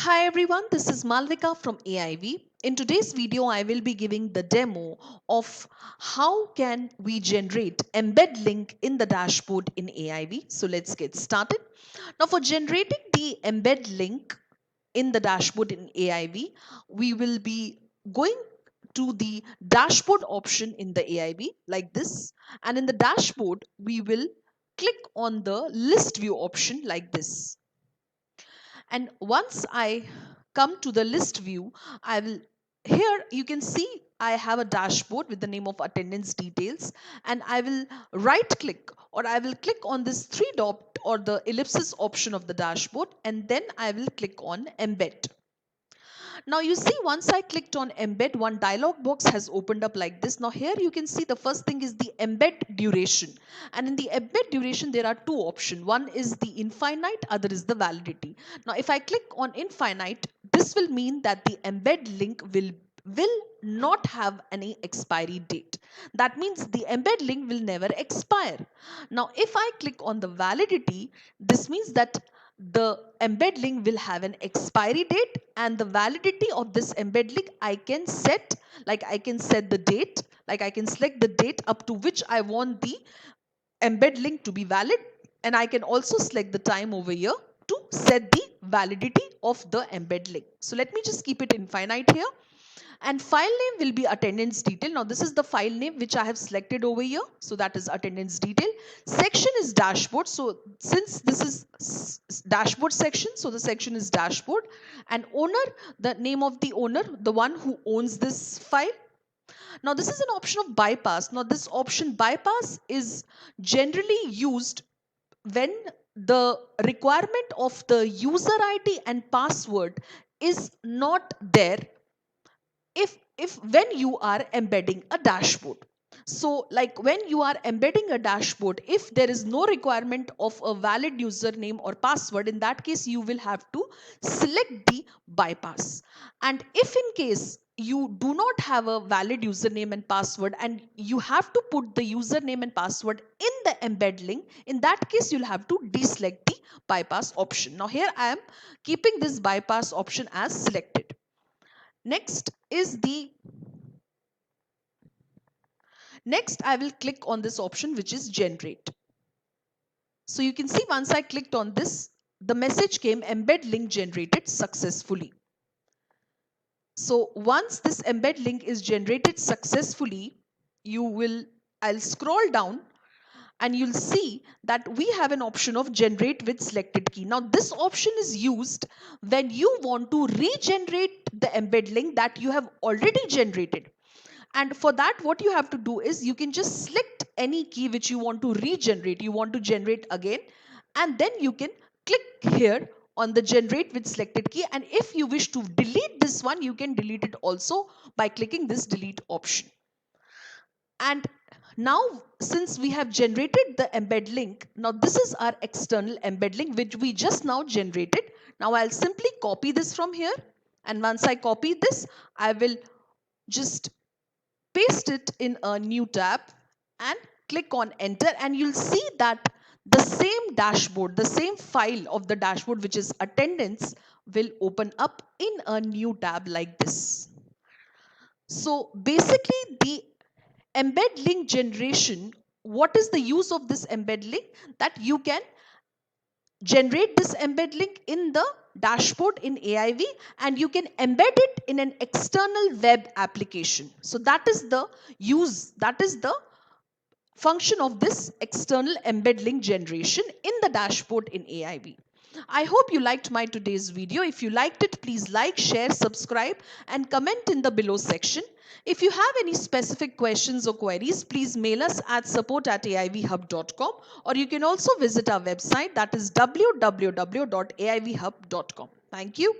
Hi everyone, this is Malvika from AIV. In today's video, I will be giving the demo of how can we generate embed link in the dashboard in AIV. So let's get started. Now for generating the embed link in the dashboard in AIV, we will be going to the dashboard option in the AIV like this. And in the dashboard, we will click on the list view option like this. And once I come to the list view, I will, here you can see I have a dashboard with the name of attendance details, and I will right click or I will click on this three dot or the ellipsis option of the dashboard, and then I will click on embed. Now you see, once I clicked on embed, one dialog box has opened up like this. Now here you can see the first thing is the embed duration. And in the embed duration, there are two options. One is the infinite, other is the validity. Now if I click on infinite, this will mean that the embed link will not have any expiry date. That means the embed link will never expire. Now if I click on the validity, this means that the embed link will have an expiry date, and the validity of this embed link I can set, like I can set the date, like I can select the date up to which I want the embed link to be valid, and I can also select the time over here to set the validity of the embed link. So let me just keep it infinite here. And file name will be attendance detail. Now this is the file name which I have selected over here. So that is attendance detail. Section is dashboard. So since this is dashboard section, so the section is dashboard. And owner, the name of the owner, the one who owns this file. Now this is an option of bypass. Now this option bypass is generally used when the requirement of the user ID and password is not there if when you are embedding a dashboard. So like when you are embedding a dashboard, if there is no requirement of a valid username or password, in that case you will have to select the bypass. And if in case you do not have a valid username and password and you have to put the username and password in the embed link, in that case you'll have to deselect the bypass option. Now here I am keeping this bypass option as selected. Next I will click on this option which is generate. So you can see once I clicked on this, the message came embed link generated successfully. So once this embed link is generated successfully, I'll scroll down and you'll see that we have an option of generate with selected key. Now this option is used when you want to regenerate the embed link that you have already generated. And for that, what you have to do is you can just select any key which you want to regenerate, you want to generate again, and then you can click here on the generate with selected key. And if you wish to delete this one, you can delete it also by clicking this delete option. And now since we have generated the embed link, now this is our external embed link which we just now generated. Now I'll simply copy this from here, and once I copy this, I will just paste it in a new tab and click on enter, and you'll see that the same dashboard, the same file of the dashboard which is attendance will open up in a new tab like this. So basically the embed link generation, what is the use of this embed link? That you can generate this embed link in the dashboard in AIV, and you can embed it in an external web application. So that is the use, that is the function of this external embed link generation in the dashboard in AIV. I hope you liked my today's video. If you liked it, please like, share, subscribe, and comment in the below section. If you have any specific questions or queries, please mail us at support@aivhub.com, or you can also visit our website, that is www.aivhub.com. Thank you.